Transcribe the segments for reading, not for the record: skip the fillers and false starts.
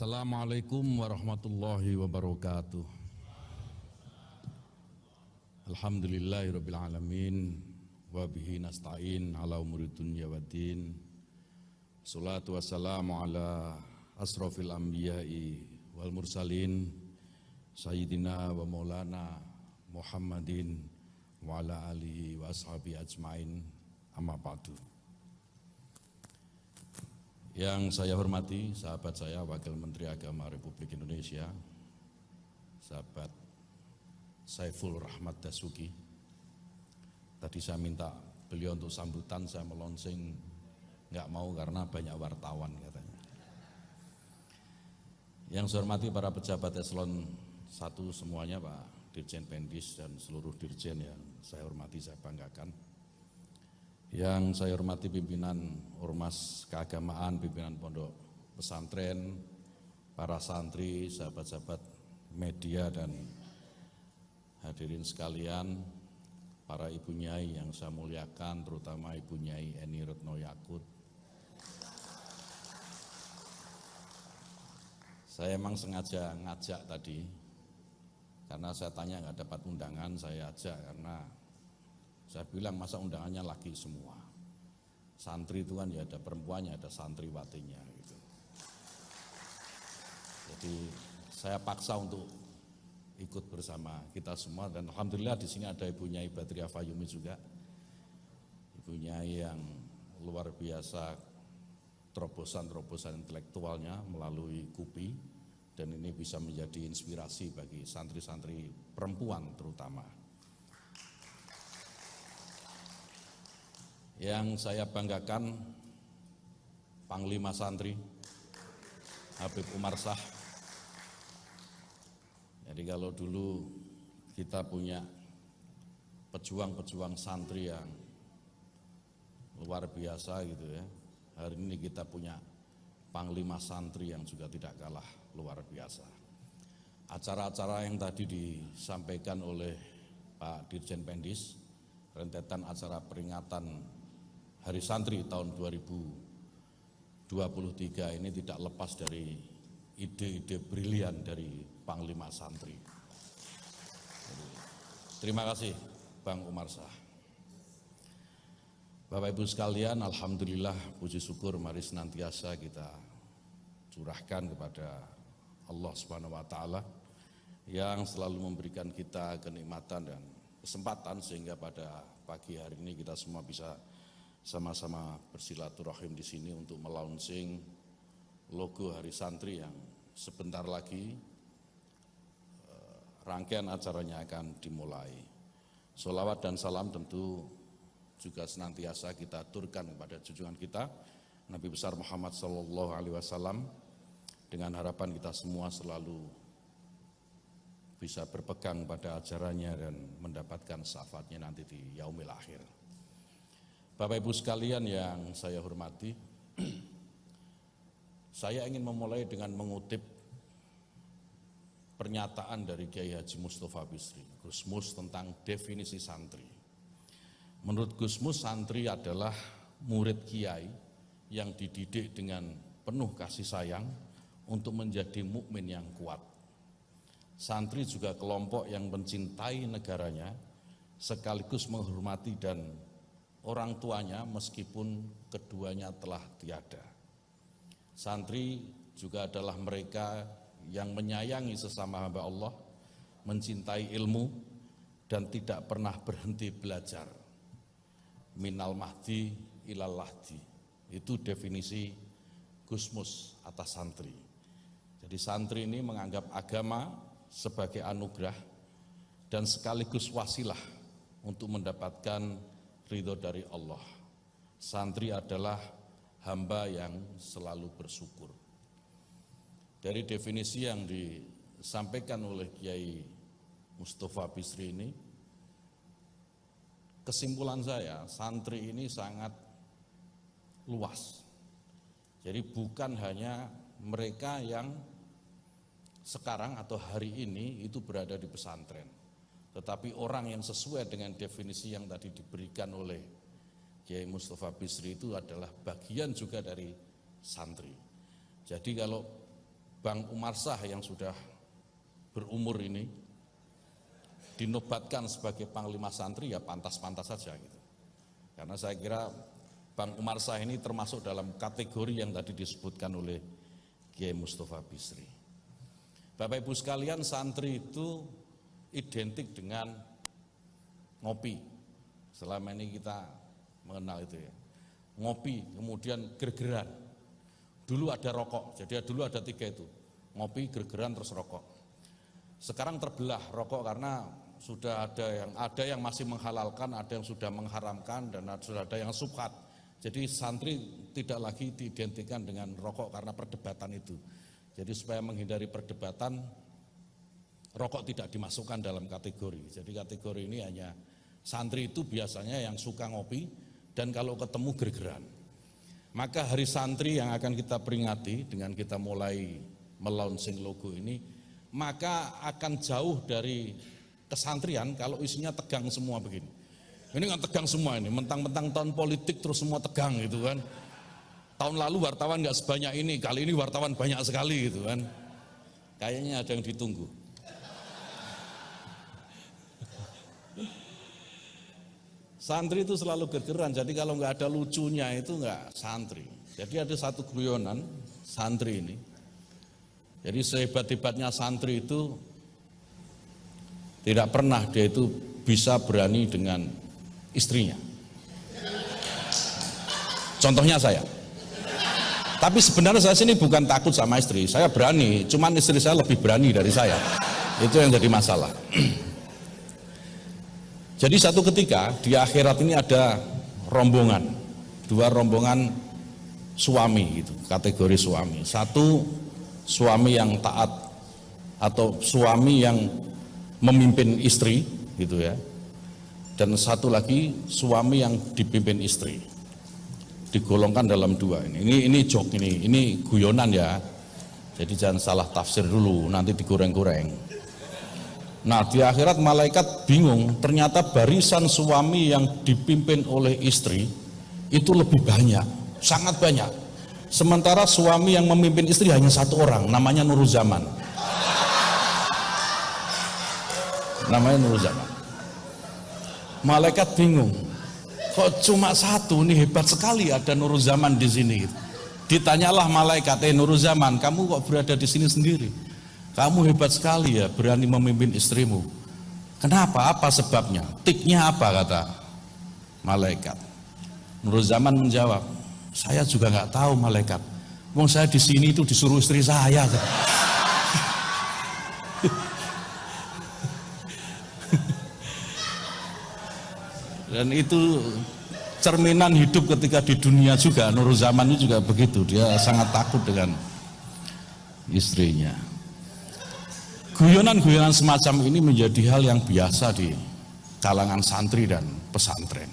Assalamualaikum warahmatullahi wabarakatuh. Alhamdulillahirabbil alamin wa bihi nasta'in ala umuri dunya waddin. Shalatu wassalamu ala asrofil anbiya'i wal mursalin sayyidina wa maulana Muhammadin wa ala alihi wa ashabihi ajmain, amma ba'du. Yang saya hormati sahabat saya Wakil Menteri Agama Republik Indonesia, sahabat Saiful Rahmat Dasuki. Tadi saya minta beliau untuk sambutan, saya melonsing nggak mau karena banyak wartawan katanya. Yang saya hormati para pejabat eselon 1 semuanya, Pak Dirjen Pendis dan seluruh dirjen yang saya hormati, saya banggakan. Yang saya hormati pimpinan Ormas Keagamaan, pimpinan Pondok Pesantren, para santri, sahabat-sahabat media dan hadirin sekalian, para ibu nyai yang saya muliakan, terutama ibu nyai Eni Retno Yakut. Saya emang sengaja ngajak tadi, karena saya tanya nggak dapat undangan, saya ajak karena saya bilang masa undangannya laki semua. Santri itu kan ya ada perempuannya, ada santriwatinya gitu. Jadi saya paksa untuk ikut bersama kita semua, dan alhamdulillah di sini ada Ibu Nyai Badriah Fayumi juga. Ibu Nyai yang luar biasa terobosan-terobosan intelektualnya melalui KUPI, dan ini bisa menjadi inspirasi bagi santri-santri perempuan terutama. Yang saya banggakan Panglima Santri Habib Umar Shah. Jadi kalau dulu kita punya pejuang-pejuang santri yang luar biasa gitu ya, hari ini kita punya Panglima Santri yang juga tidak kalah luar biasa. Acara-acara yang tadi disampaikan oleh Pak Dirjen Pendis, rentetan acara peringatan Hari Santri tahun 2023 ini tidak lepas dari ide-ide brilian dari Panglima Santri. Jadi, terima kasih Bang Umar Shah. Bapak Ibu sekalian, alhamdulillah, puji syukur mari senantiasa kita curahkan kepada Allah Subhanahu wa taala yang selalu memberikan kita kenikmatan dan kesempatan sehingga pada pagi hari ini kita semua bisa sama-sama bersilaturahim di sini untuk melaunching logo Hari Santri yang sebentar lagi rangkaian acaranya akan dimulai. Sholawat dan salam tentu juga senantiasa kita aturkan kepada junjungan kita Nabi besar Muhammad SAW, dengan harapan kita semua selalu bisa berpegang pada ajarannya dan mendapatkan syafaatnya nanti di yaumil akhir. Bapak Ibu sekalian yang saya hormati, saya ingin memulai dengan mengutip pernyataan dari Kiai Haji Mustafa Bisri, Gus Mus, tentang definisi santri. Menurut Gus Mus, santri adalah murid kiai yang dididik dengan penuh kasih sayang untuk menjadi mukmin yang kuat. Santri juga kelompok yang mencintai negaranya sekaligus menghormati dan orang tuanya meskipun keduanya telah tiada. Santri juga adalah mereka yang menyayangi sesama hamba Allah, mencintai ilmu dan tidak pernah berhenti belajar. Minal mahdi ilal lahdi. Itu definisi Gus Mus atas santri. Jadi santri ini menganggap agama sebagai anugerah dan sekaligus wasilah untuk mendapatkan ridho dari Allah. Santri adalah hamba yang selalu bersyukur. Dari definisi yang disampaikan oleh Kiai Mustafa Bisri ini, kesimpulan saya, santri ini sangat luas. Jadi bukan hanya mereka yang sekarang atau hari ini itu berada di pesantren, tetapi orang yang sesuai dengan definisi yang tadi diberikan oleh Kiai Mustafa Bisri itu adalah bagian juga dari santri. Jadi kalau Bang Umarsah yang sudah berumur ini dinobatkan sebagai Panglima Santri, ya pantas-pantas saja gitu. Karena saya kira Bang Umarsah ini termasuk dalam kategori yang tadi disebutkan oleh Kiai Mustafa Bisri. Bapak Ibu sekalian, santri itu identik dengan ngopi. Selama ini kita mengenal itu ya. Ngopi, kemudian gergeran. Dulu ada rokok, jadi dulu ada 3 itu. Ngopi, gergeran, terus rokok. Sekarang terbelah rokok karena sudah ada yang masih menghalalkan, ada yang sudah mengharamkan, dan sudah ada yang subhat. Jadi santri tidak lagi diidentikan dengan rokok karena perdebatan itu. Jadi supaya menghindari perdebatan, rokok tidak dimasukkan dalam kategori. Jadi kategori ini hanya santri itu biasanya yang suka ngopi dan kalau ketemu gergeran. Maka hari santri yang akan kita peringati dengan kita mulai melaunching logo ini, maka akan jauh dari kesantrian kalau isinya tegang semua begini. Ini kan tegang semua ini, mentang-mentang tahun politik terus semua tegang gitu kan. Tahun lalu wartawan nggak sebanyak ini, kali ini wartawan banyak sekali gitu kan. Kayaknya ada yang ditunggu. Santri itu selalu gergeran, jadi kalau nggak ada lucunya itu nggak santri. Jadi ada satu guyonan santri ini. Jadi sehebat-hebatnya santri itu tidak pernah dia itu bisa berani dengan istrinya. Contohnya saya. Tapi sebenarnya saya sini bukan takut sama istri, saya berani, cuman istri saya lebih berani dari saya. Itu yang jadi masalah. Jadi satu ketika di akhirat ini ada rombongan, 2 rombongan suami gitu, kategori suami. Satu suami yang taat atau suami yang memimpin istri gitu ya. Dan satu lagi suami yang dipimpin istri. Digolongkan dalam 2 ini. Ini joke ini guyonan ya. Jadi jangan salah tafsir dulu, nanti digoreng-goreng. Nah di akhirat malaikat bingung, ternyata barisan suami yang dipimpin oleh istri itu lebih banyak, sangat banyak. Sementara suami yang memimpin istri hanya 1 orang, namanya Nuruzaman. Namanya Nuruzaman. Malaikat bingung, kok cuma 1 nih, hebat sekali ada Nuruzaman di sini. Ditanyalah malaikat, Nuruzaman, kamu kok berada di sini sendiri? Kamu hebat sekali ya, berani memimpin istrimu. Kenapa? Apa sebabnya? Tiknya apa, kata malaikat. Nuruzaman menjawab, saya juga nggak tahu malaikat. Wong saya di sini itu disuruh istri saya. Dan itu cerminan hidup ketika di dunia juga. Nuruzaman itu juga begitu, dia sangat takut dengan istrinya. Guyonan-guyonan semacam ini menjadi hal yang biasa di kalangan santri dan pesantren.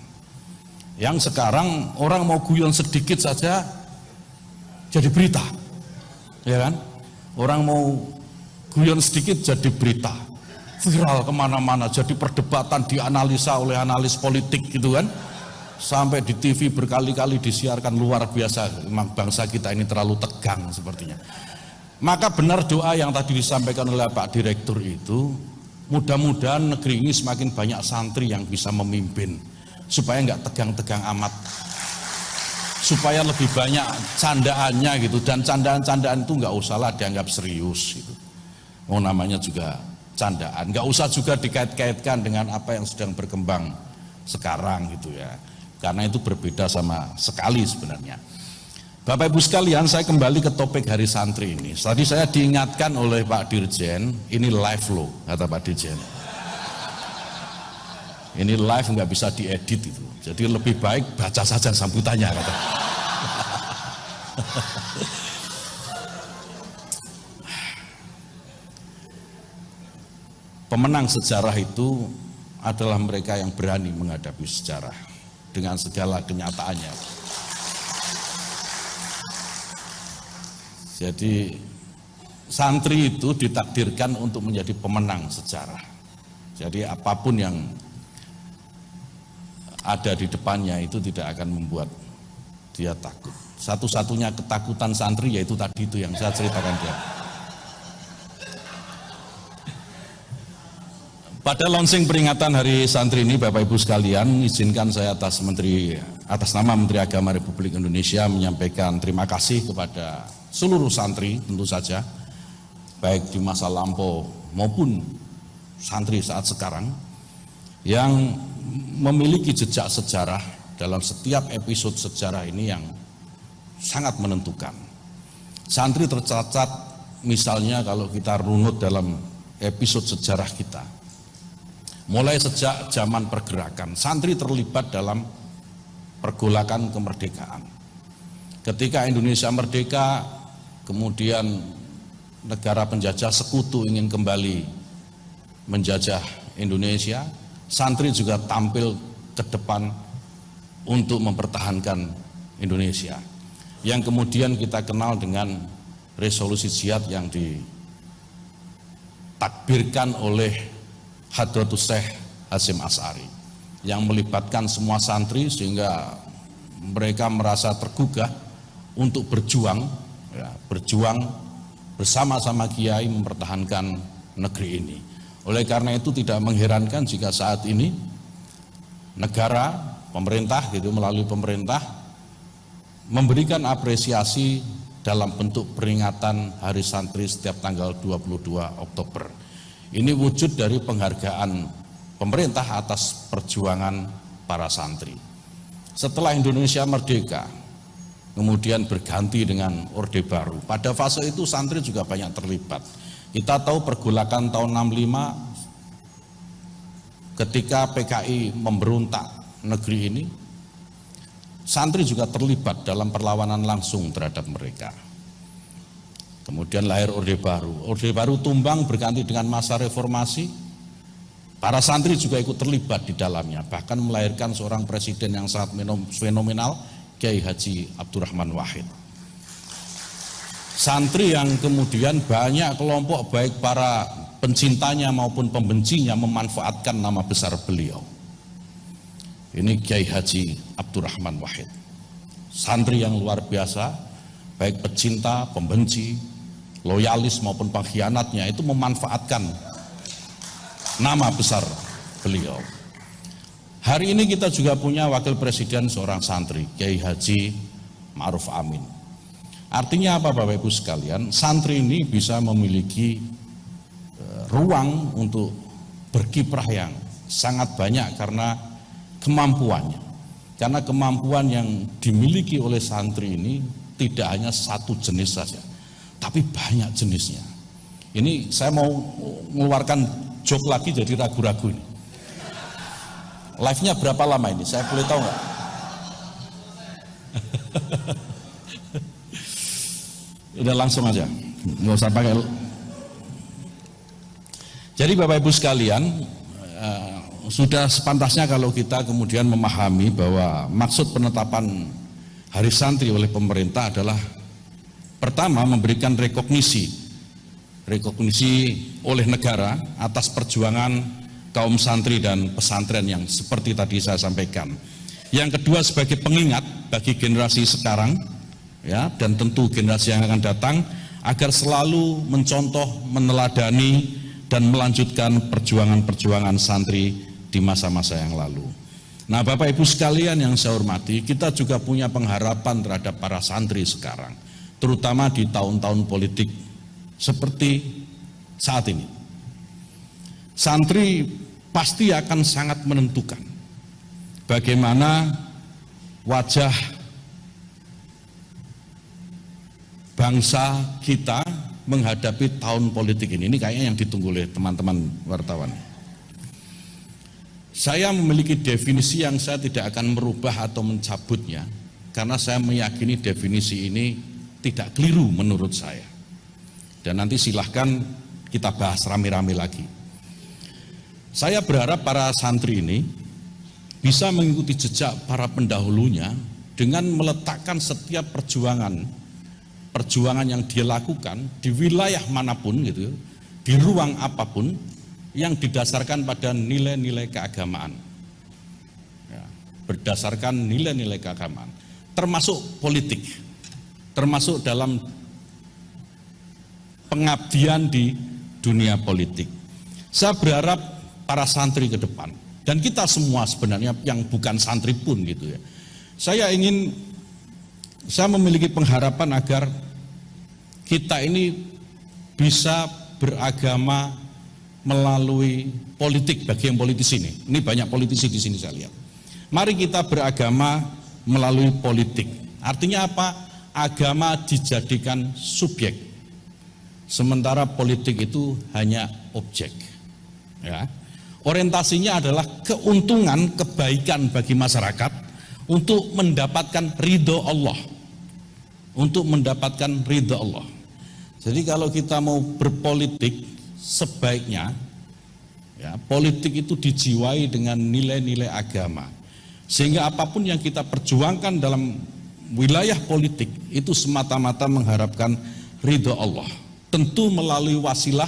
Yang sekarang orang mau guyon sedikit saja jadi berita, ya kan? Orang mau guyon sedikit jadi berita, viral kemana-mana, jadi perdebatan dianalisa oleh analis politik gitu kan. Sampai di TV berkali-kali disiarkan, luar biasa. Memang bangsa kita ini terlalu tegang sepertinya. Maka benar doa yang tadi disampaikan oleh Pak Direktur itu, mudah-mudahan negeri ini semakin banyak santri yang bisa memimpin, supaya nggak tegang-tegang amat, supaya lebih banyak candaannya gitu, dan candaan-candaan itu nggak usahlah dianggap serius gitu. Oh namanya juga candaan, nggak usah juga dikait-kaitkan dengan apa yang sedang berkembang sekarang gitu ya, karena itu berbeda sama sekali sebenarnya. Bapak Ibu sekalian, saya kembali ke topik hari santri ini. Tadi saya diingatkan oleh Pak Dirjen, ini live loh, kata Pak Dirjen. Ini live nggak bisa diedit itu, jadi lebih baik baca saja sambutannya, kata. Pemenang sejarah itu adalah mereka yang berani menghadapi sejarah dengan segala kenyataannya. Jadi santri itu ditakdirkan untuk menjadi pemenang sejarah. Jadi apapun yang ada di depannya itu tidak akan membuat dia takut. Satu-satunya ketakutan santri yaitu tadi itu yang saya ceritakan dia. Pada launching peringatan Hari Santri ini, Bapak Ibu sekalian, izinkan saya atas nama Menteri Agama Republik Indonesia menyampaikan terima kasih kepada seluruh santri tentu saja, baik di masa lampau maupun santri saat sekarang, yang memiliki jejak sejarah dalam setiap episode sejarah ini yang sangat menentukan. Santri tercatat misalnya kalau kita runut dalam episode sejarah kita, mulai sejak zaman pergerakan, santri terlibat dalam pergolakan kemerdekaan. Ketika Indonesia merdeka, kemudian negara penjajah sekutu ingin kembali menjajah Indonesia, santri juga tampil ke depan untuk mempertahankan Indonesia, yang kemudian kita kenal dengan resolusi jihad yang ditakbirkan oleh Hadratus Syekh Hasyim Asy'ari, yang melibatkan semua santri sehingga mereka merasa tergugah untuk berjuang bersama-sama kiai mempertahankan negeri ini. Oleh karena itu tidak mengherankan jika saat ini negara, pemerintah melalui pemerintah memberikan apresiasi dalam bentuk peringatan Hari Santri setiap tanggal 22 Oktober. Ini wujud dari penghargaan pemerintah atas perjuangan para santri. Setelah Indonesia merdeka, kemudian berganti dengan Orde Baru. Pada fase itu santri juga banyak terlibat. Kita tahu pergolakan tahun 65 ketika PKI memberontak negeri ini, santri juga terlibat dalam perlawanan langsung terhadap mereka. Kemudian lahir Orde Baru. Orde Baru tumbang berganti dengan masa reformasi. Para santri juga ikut terlibat di dalamnya, bahkan melahirkan seorang presiden yang sangat fenomenal, Kiai Haji Abdurrahman Wahid. Santri yang kemudian banyak kelompok baik para pencintanya maupun pembencinya memanfaatkan nama besar beliau. Ini Kiai Haji Abdurrahman Wahid. Santri yang luar biasa, baik pecinta, pembenci, loyalis maupun pengkhianatnya itu memanfaatkan nama besar beliau. Hari ini kita juga punya wakil presiden seorang santri, Kiai Haji Ma'ruf Amin. Artinya apa Bapak Ibu sekalian? Santri ini bisa memiliki ruang untuk berkiprah yang sangat banyak karena kemampuannya. Karena kemampuan yang dimiliki oleh santri ini tidak hanya satu jenis saja, tapi banyak jenisnya. Ini saya mau mengeluarkan joke lagi jadi ragu-ragu ini. Live-nya berapa lama ini? Saya boleh tahu nggak? Udah langsung aja, nggak usah pakai. Jadi Bapak Ibu sekalian, sudah sepantasnya kalau kita kemudian memahami bahwa maksud penetapan Hari Santri oleh pemerintah adalah pertama memberikan rekognisi oleh negara atas perjuangan kaum santri dan pesantren yang seperti tadi saya sampaikan. Yang kedua sebagai pengingat bagi generasi sekarang ya, dan tentu generasi yang akan datang agar selalu mencontoh, meneladani dan melanjutkan perjuangan-perjuangan santri di masa-masa yang lalu. Nah Bapak Ibu sekalian yang saya hormati, kita juga punya pengharapan terhadap para santri sekarang, terutama di tahun-tahun politik seperti saat ini. Santri pasti akan sangat menentukan bagaimana wajah bangsa kita menghadapi tahun politik ini. Ini kayaknya yang ditunggu oleh teman-teman wartawan. Saya memiliki definisi yang saya tidak akan merubah atau mencabutnya, karena saya meyakini definisi ini tidak keliru menurut saya. Dan nanti silahkan kita bahas rame-rame lagi. Saya berharap para santri ini bisa mengikuti jejak para pendahulunya dengan meletakkan setiap perjuangan yang dia lakukan di wilayah manapun gitu, di ruang apapun yang didasarkan pada nilai-nilai keagamaan. Ya, berdasarkan nilai-nilai keagamaan, termasuk politik, termasuk dalam pengabdian di dunia politik. Saya berharap para santri ke depan, dan kita semua sebenarnya yang bukan santri pun gitu ya. Saya memiliki pengharapan agar kita ini bisa beragama melalui politik bagi yang politisi ini. Ini banyak politisi di sini saya lihat. Mari kita beragama melalui politik. Artinya apa? Agama dijadikan subjek, sementara politik itu hanya objek. Ya. Orientasinya adalah keuntungan, kebaikan bagi masyarakat untuk mendapatkan ridho Allah. Untuk mendapatkan ridho Allah. Jadi kalau kita mau berpolitik, sebaiknya ya, politik itu dijiwai dengan nilai-nilai agama. Sehingga apapun yang kita perjuangkan dalam wilayah politik itu semata-mata mengharapkan ridho Allah. Tentu melalui wasilah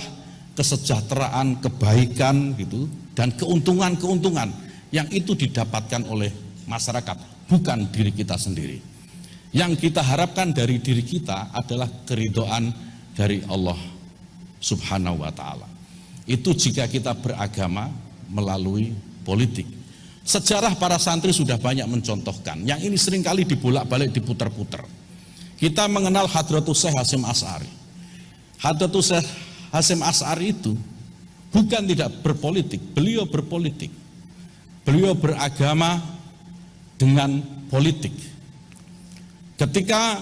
kesejahteraan, kebaikan gitu, dan keuntungan-keuntungan yang itu didapatkan oleh masyarakat, bukan diri kita sendiri. Yang kita harapkan dari diri kita adalah keridhaan dari Allah Subhanahu wa ta'ala. Itu jika kita beragama melalui politik. Sejarah para santri sudah banyak mencontohkan. Yang ini seringkali dibolak-balik, diputar-putar. Kita mengenal Hadratus Syekh Hasyim Asy'ari. Hadratus Syekh Hasyim Asy'ari itu bukan tidak berpolitik, beliau berpolitik. Beliau beragama dengan politik. Ketika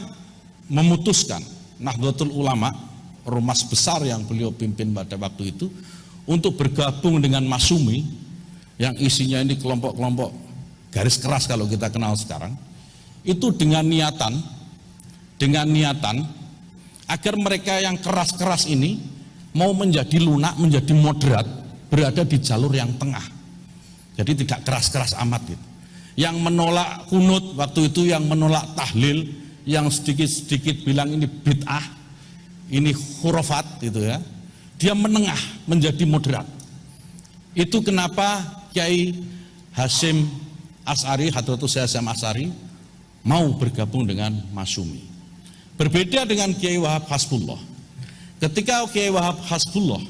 memutuskan Nahdlatul Ulama, ormas besar yang beliau pimpin pada waktu itu, untuk bergabung dengan Masyumi yang isinya ini kelompok-kelompok garis keras kalau kita kenal sekarang, itu dengan niatan agar mereka yang keras-keras ini mau menjadi lunak, menjadi moderat, berada di jalur yang tengah. Jadi tidak keras-keras amat gitu. Yang menolak kunut waktu itu, yang menolak tahlil, yang sedikit-sedikit bilang ini bid'ah, ini khurafat gitu ya. Dia menengah, menjadi moderat. Itu kenapa Kiai Hasyim Asy'ari, Hadratus Syekh Hasyim Asy'ari mau bergabung dengan Masyumi. Berbeda dengan Kiai Wahab Hasbullah. Ketika Kiai Wahab Hasbullah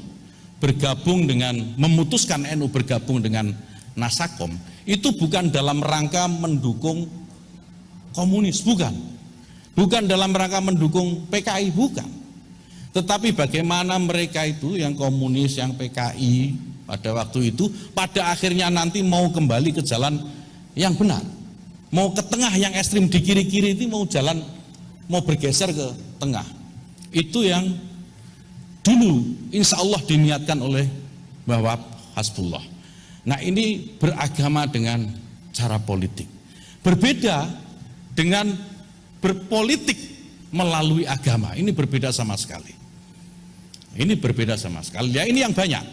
bergabung dengan, memutuskan NU bergabung dengan Nasakom, itu bukan dalam rangka mendukung komunis, bukan dalam rangka mendukung PKI, bukan. Tetapi bagaimana mereka itu yang komunis, yang PKI pada waktu itu, pada akhirnya nanti mau kembali ke jalan yang benar, mau ke tengah, yang ekstrim di kiri-kiri itu mau bergeser ke tengah. Itu yang dulu insya Allah diniatkan oleh Wahab Hasbullah. Nah, ini beragama dengan cara politik. Berbeda dengan berpolitik melalui agama. Ini berbeda sama sekali. Ini berbeda sama sekali. Ya, ini yang banyak.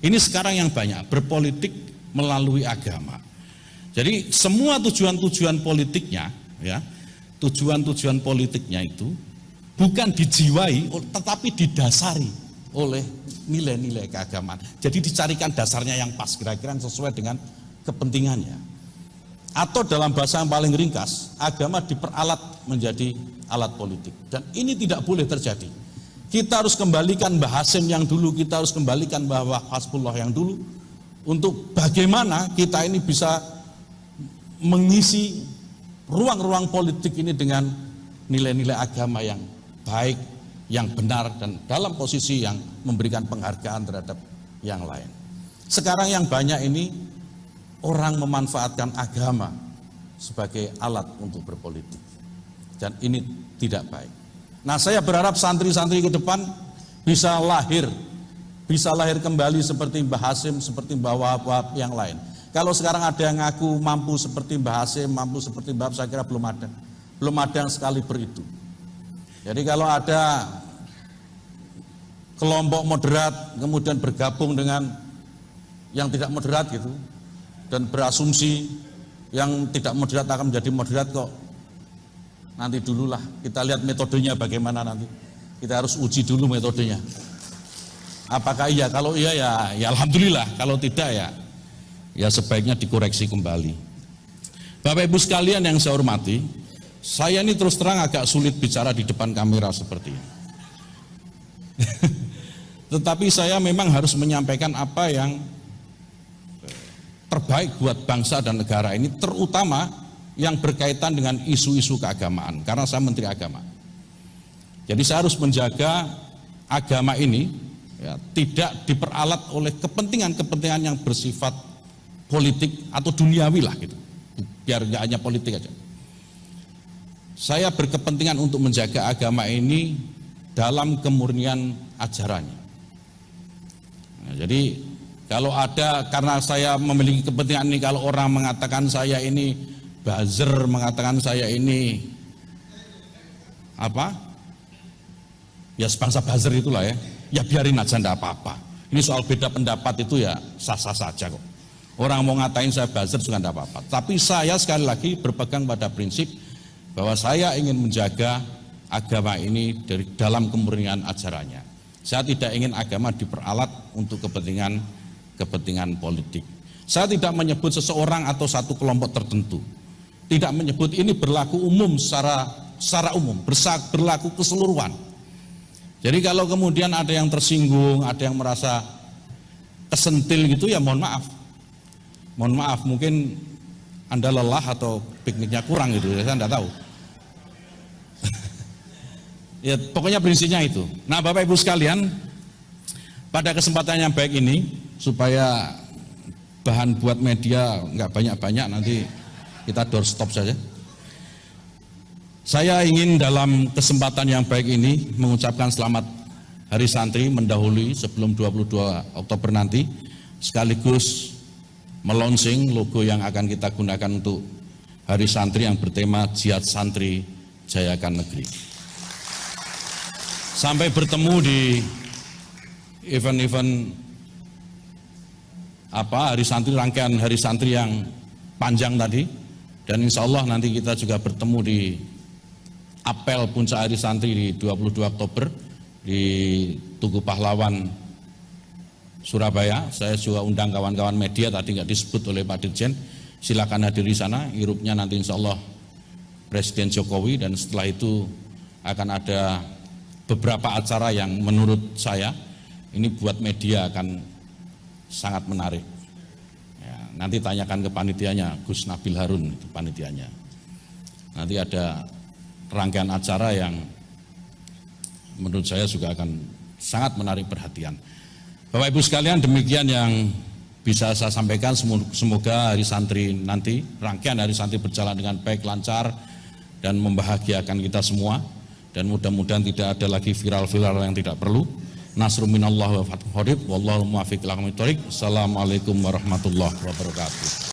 Ini sekarang yang banyak, berpolitik melalui agama. Jadi semua tujuan-tujuan politiknya, ya, tujuan-tujuan politiknya itu bukan dijiwai, tetapi didasari oleh nilai-nilai keagamaan. Jadi dicarikan dasarnya yang pas, kira-kira sesuai dengan kepentingannya. Atau dalam bahasa yang paling ringkas, agama diperalat menjadi alat politik. Dan ini tidak boleh terjadi. Kita harus kembalikan Mbah Hasyim yang dulu, kita harus kembalikan Mbah Hasbullah yang dulu, untuk bagaimana kita ini bisa mengisi ruang-ruang politik ini dengan nilai-nilai agama yang baik, yang benar, dan dalam posisi yang memberikan penghargaan terhadap yang lain. Sekarang yang banyak ini orang memanfaatkan agama sebagai alat untuk berpolitik, dan ini tidak baik. Nah, saya berharap santri-santri ke depan bisa lahir kembali seperti Mbah Hasyim, seperti Mbah Wahab yang lain. Kalau sekarang ada yang ngaku mampu seperti Mbah Hasyim, mampu seperti Mbah Wahab, saya kira belum ada yang sekaliber itu. Jadi kalau ada kelompok moderat kemudian bergabung dengan yang tidak moderat gitu, dan berasumsi yang tidak moderat akan menjadi moderat, kok nanti dululah, kita lihat metodenya bagaimana nanti. Kita harus uji dulu metodenya. Apakah iya? Kalau iya ya alhamdulillah, kalau tidak ya sebaiknya dikoreksi kembali. Bapak Ibu sekalian yang saya hormati, saya ini terus terang agak sulit bicara di depan kamera seperti ini. Tetapi saya memang harus menyampaikan apa yang terbaik buat bangsa dan negara ini, terutama yang berkaitan dengan isu-isu keagamaan, karena saya Menteri Agama. Jadi saya harus menjaga agama ini ya, tidak diperalat oleh kepentingan-kepentingan yang bersifat politik atau duniawi lah gitu, biar nggak hanya politik aja. Saya berkepentingan untuk menjaga agama ini dalam kemurnian ajarannya. Nah, jadi kalau ada, karena saya memiliki kepentingan ini, kalau orang mengatakan saya ini buzzer, mengatakan saya ini apa? Ya sebangsa buzzer itulah ya. Ya biarin aja, enggak apa-apa. Ini soal beda pendapat itu ya sah-sah saja kok. Orang mau ngatain saya buzzer juga enggak apa-apa. Tapi saya sekali lagi berpegang pada prinsip bahwa saya ingin menjaga agama ini dari dalam kemurnian ajarannya. Saya tidak ingin agama diperalat untuk kepentingan politik. Saya tidak menyebut seseorang atau satu kelompok tertentu. Tidak menyebut ini berlaku umum secara umum, berlaku keseluruhan. Jadi kalau kemudian ada yang tersinggung, ada yang merasa kesentil gitu, ya mohon maaf. Mohon maaf, mungkin Anda lelah atau pikniknya kurang gitu, saya enggak tahu. Ya pokoknya prinsipnya itu. Nah Bapak Ibu sekalian, pada kesempatan yang baik ini, supaya bahan buat media enggak banyak-banyak, nanti kita doorstop saja. Saya ingin dalam kesempatan yang baik ini mengucapkan selamat Hari Santri mendahului sebelum 22 Oktober nanti, sekaligus melonsing logo yang akan kita gunakan untuk Hari Santri yang bertema Jihad Santri Jayakan Negeri. Sampai bertemu di event-event Hari Santri, rangkaian Hari Santri yang panjang tadi. Dan insya Allah nanti kita juga bertemu di apel puncak Hari Santri di 22 Oktober di Tugu Pahlawan Surabaya. Saya juga undang kawan-kawan media, tadi nggak disebut oleh Pak Dirjen, silakan hadir di sana. Irupnya nanti insya Allah Presiden Jokowi, dan setelah itu akan ada beberapa acara yang menurut saya ini buat media akan sangat menarik. Nanti tanyakan ke panitianya, Gus Nabil Harun itu panitianya. Nanti ada rangkaian acara yang menurut saya juga akan sangat menarik perhatian. Bapak Ibu sekalian, demikian yang bisa saya sampaikan. Semoga Hari Santri nanti, rangkaian Hari Santri berjalan dengan baik, lancar, dan membahagiakan kita semua. Dan mudah-mudahan tidak ada lagi viral-viral yang tidak perlu. Nasrun minallah wa fathun qarib, wallahu muwaffiq ila aqwamit thoriq. Assalamualaikum warahmatullahi wabarakatuh.